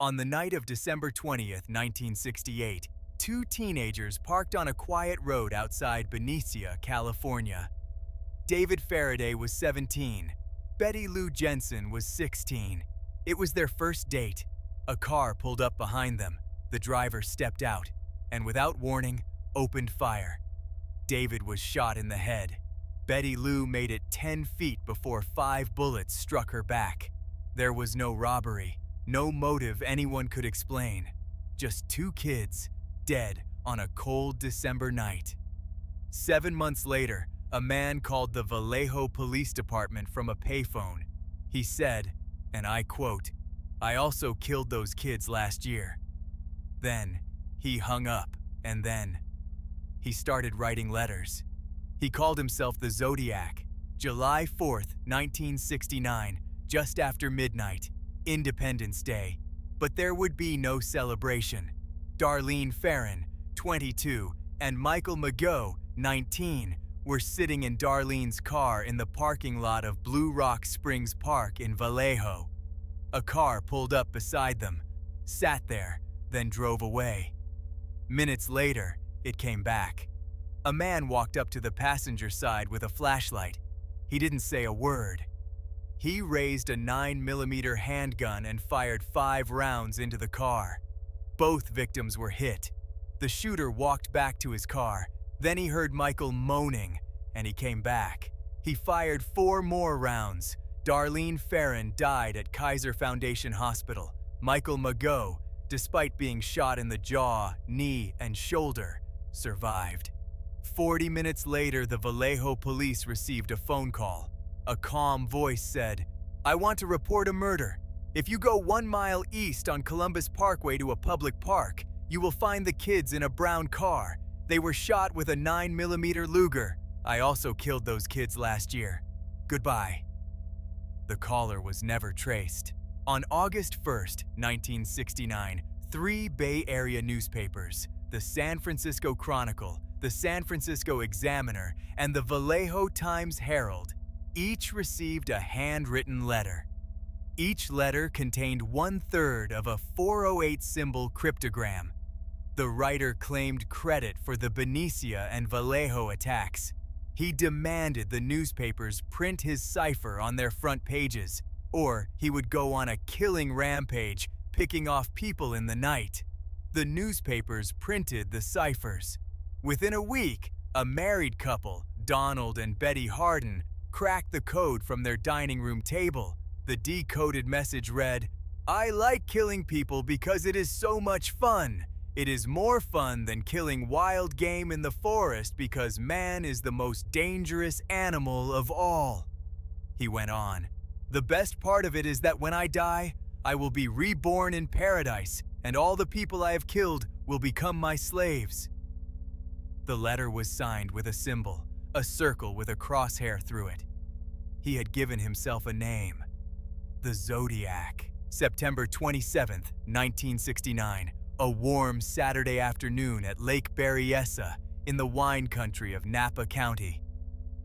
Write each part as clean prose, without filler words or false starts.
On the night of December 20th, 1968, two teenagers parked on a quiet road outside Benicia, California. David Faraday was 17. Betty Lou Jensen was 16. It was their first date. A car pulled up behind them. The driver stepped out and, without warning, opened fire. David was shot in the head. Betty Lou made it 10 feet before 5 bullets struck her back. There was no robbery, no motive anyone could explain. Just two kids, dead on a cold December night. 7 months later, a man called the Vallejo Police Department from a payphone. He said, and I quote, "I also killed those kids last year." Then, he hung up, and then he started writing letters. He called himself the Zodiac. July 4th, 1969, just after midnight, Independence Day. But there would be no celebration. Darlene Ferrin, 22, and Michael Mageau, 19, were sitting in Darlene's car in the parking lot of Blue Rock Springs Park in Vallejo. A car pulled up beside them, sat there, then drove away. Minutes later, it came back. A man walked up to the passenger side with a flashlight. He didn't say a word. He raised a 9mm handgun and fired 5 rounds into the car. Both victims were hit. The shooter walked back to his car. Then he heard Michael moaning, and he came back. He fired 4 more rounds. Darlene Ferrin died at Kaiser Foundation Hospital. Michael Mageau, despite being shot in the jaw, knee, and shoulder, survived. 40 minutes later, the Vallejo police received a phone call. A calm voice said, "I want to report a murder. If you go 1 mile east on Columbus Parkway to a public park, you will find the kids in a brown car. They were shot with a 9mm Luger. I also killed those kids last year. Goodbye." The caller was never traced. On August 1st, 1969, 3 Bay Area newspapers, the San Francisco Chronicle, the San Francisco Examiner, and the Vallejo Times-Herald, each received a handwritten letter. Each letter contained 1/3 of a 408 symbol cryptogram. The writer claimed credit for the Benicia and Vallejo attacks. He demanded the newspapers print his cipher on their front pages, or he would go on a killing rampage, picking off people in the night. The newspapers printed the ciphers. Within a week, a married couple, Donald and Betty Harden, cracked the code from their dining room table. The decoded message read, "I like killing people because it is so much fun. It is more fun than killing wild game in the forest because man is the most dangerous animal of all." He went on, "The best part of it is that when I die, I will be reborn in paradise, and all the people I have killed will become my slaves." The letter was signed with a symbol, a circle with a crosshair through it. He had given himself a name, the Zodiac. September 27th, 1969, a warm Saturday afternoon at Lake Berryessa in the wine country of Napa County.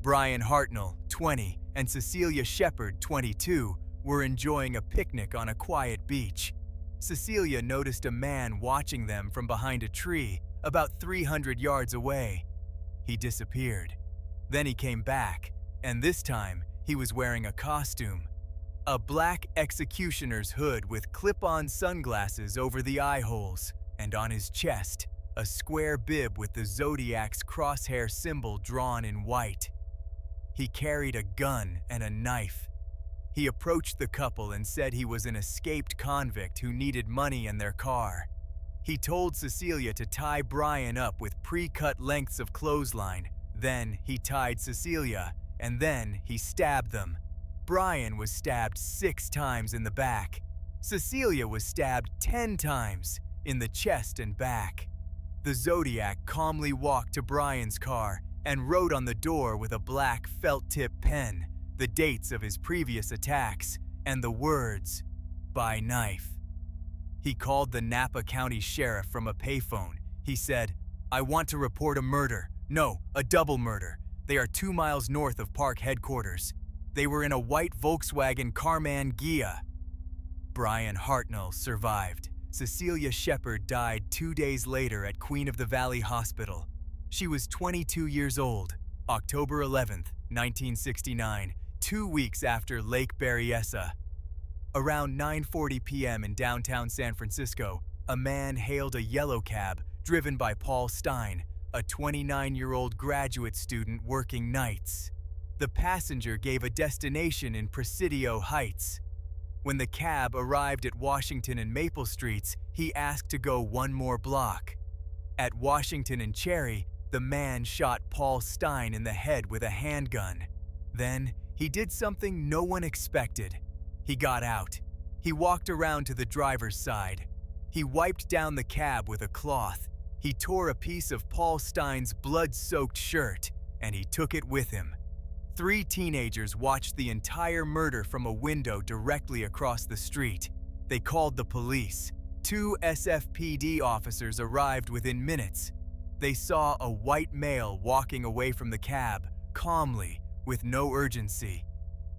Brian Hartnell, 20, and Cecilia Shepard, 22, were enjoying a picnic on a quiet beach. Cecilia noticed a man watching them from behind a tree about 300 yards away. He disappeared. Then he came back, and this time he was wearing a costume. A black executioner's hood with clip-on sunglasses over the eye holes, and on his chest, a square bib with the Zodiac's crosshair symbol drawn in white. He carried a gun and a knife. He approached the couple and said he was an escaped convict who needed money in their car. He told Cecilia to tie Brian up with pre-cut lengths of clothesline. Then he tied Cecilia, and then he stabbed them. Brian was stabbed 6 times in the back. Cecilia was stabbed 10 times in the chest and back. The Zodiac calmly walked to Brian's car and wrote on the door with a black felt-tip pen the dates of his previous attacks and the words, "by knife." He called the Napa County Sheriff from a payphone. He said, "I want to report a murder. No, a double murder. They are 2 miles north of park headquarters. They were in a white Volkswagen Carman Ghia." Brian Hartnell survived. Cecilia Shepard died 2 days later at Queen of the Valley Hospital. She was 22 years old. October 11th, 1969, 2 weeks after Lake Berryessa. Around 9:40 p.m. in downtown San Francisco, a man hailed a yellow cab driven by Paul Stein, a 29-year-old graduate student working nights. The passenger gave a destination in Presidio Heights. When the cab arrived at Washington and Maple Streets, he asked to go one more block. At Washington and Cherry, the man shot Paul Stein in the head with a handgun. Then, he did something no one expected. He got out. He walked around to the driver's side. He wiped down the cab with a cloth. He tore a piece of Paul Stein's blood-soaked shirt, and he took it with him. 3 teenagers watched the entire murder from a window directly across the street. They called the police. 2 SFPD officers arrived within minutes. They saw a white male walking away from the cab, calmly, with no urgency.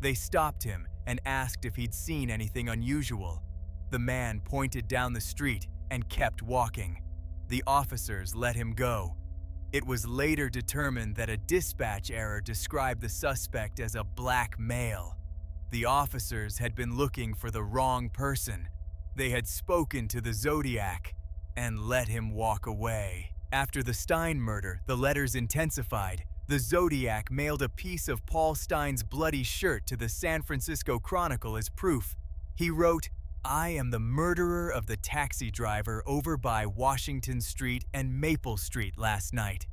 They stopped him and asked if he'd seen anything unusual. The man pointed down the street and kept walking. The officers let him go. It was later determined that a dispatch error described the suspect as a black male. The officers had been looking for the wrong person. They had spoken to the Zodiac and let him walk away. After the Stein murder, the letters intensified. The Zodiac mailed a piece of Paul Stein's bloody shirt to the San Francisco Chronicle as proof. He wrote, "I am the murderer of the taxi driver over by Washington Street and Maple Street last night."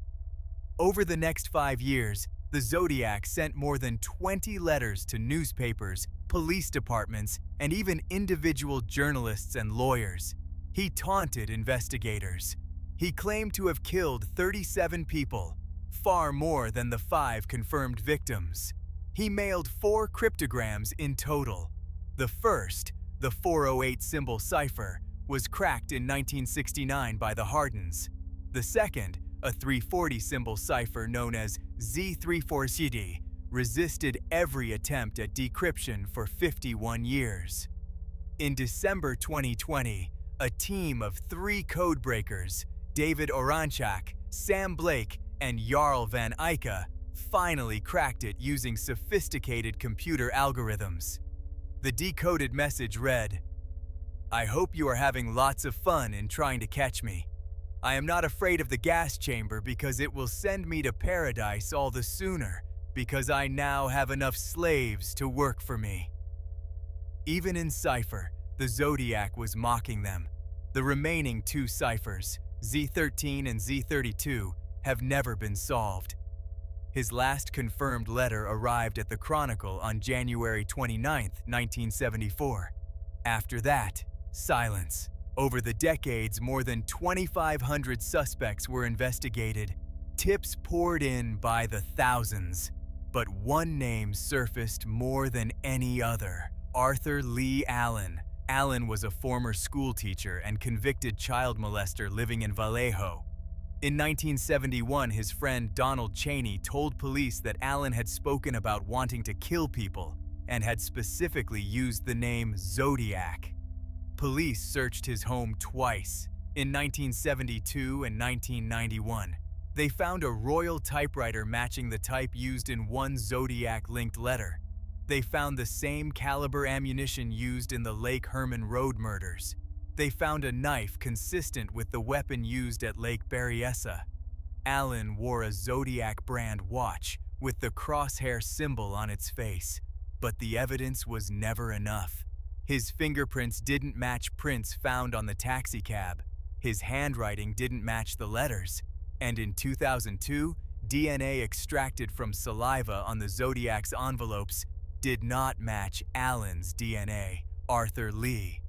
Over the next 5 years, the Zodiac sent more than 20 letters to newspapers, police departments, and even individual journalists and lawyers. He taunted investigators. He claimed to have killed 37 people, far more than the 5 confirmed victims. He mailed 4 cryptograms in total. The first, the 408 symbol cipher, was cracked in 1969 by the Hardens. The second, a 340 symbol cipher known as Z340, resisted every attempt at decryption for 51 years. In December 2020, a team of 3 codebreakers, David Oranchak, Sam Blake, and Jarl Van Eyck, finally cracked it using sophisticated computer algorithms. The decoded message read, "I hope you are having lots of fun in trying to catch me. I am not afraid of the gas chamber because it will send me to paradise all the sooner because I now have enough slaves to work for me." Even in cipher, the Zodiac was mocking them. The remaining 2 ciphers, Z13 and Z32, have never been solved. His last confirmed letter arrived at the Chronicle on January 29, 1974. After that, silence. Over the decades, more than 2,500 suspects were investigated. Tips poured in by the thousands. But one name surfaced more than any other: Arthur Lee Allen. Allen was a former schoolteacher and convicted child molester living in Vallejo. In 1971, his friend Donald Cheney told police that Allen had spoken about wanting to kill people and had specifically used the name Zodiac. Police searched his home twice, in 1972 and 1991. They found a Royal typewriter matching the type used in one Zodiac-linked letter. They found the same caliber ammunition used in the Lake Herman Road murders. They found a knife consistent with the weapon used at Lake Berryessa. Allen wore a Zodiac-brand watch with the crosshair symbol on its face, but the evidence was never enough. His fingerprints didn't match prints found on the taxicab. His handwriting didn't match the letters. And in 2002, DNA extracted from saliva on the Zodiac's envelopes did not match Allen's DNA, Arthur Lee.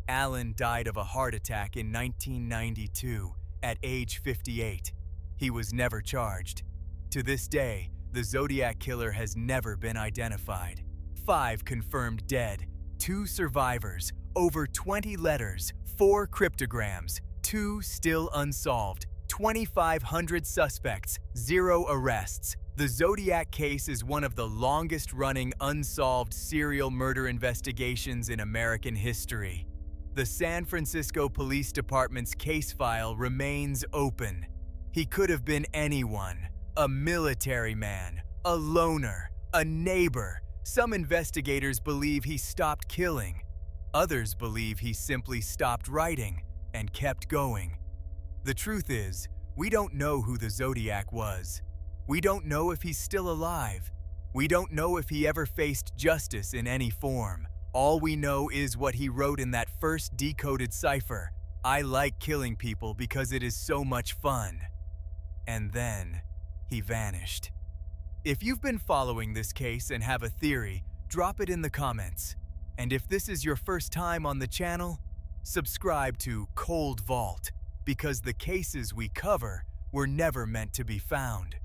Allen died of a heart attack in 1992 at age 58. He was never charged. To this day, the Zodiac killer has never been identified. 5 confirmed dead, 2 survivors, over 20 letters, 4 cryptograms, 2 still unsolved, 2,500 suspects, 0 arrests. The Zodiac case is one of the longest-running unsolved serial murder investigations in American history. The San Francisco Police Department's case file remains open. He could have been anyone: a military man, a loner, a neighbor. Some investigators believe he stopped killing. Others believe he simply stopped writing and kept going. The truth is, we don't know who the Zodiac was. We don't know if he's still alive. We don't know if he ever faced justice in any form. All we know is what he wrote in that first decoded cipher: "I like killing people because it is so much fun." And then, he vanished. If you've been following this case and have a theory, drop it in the comments. And if this is your first time on the channel, subscribe to Cold Vault, because the cases we cover were never meant to be found.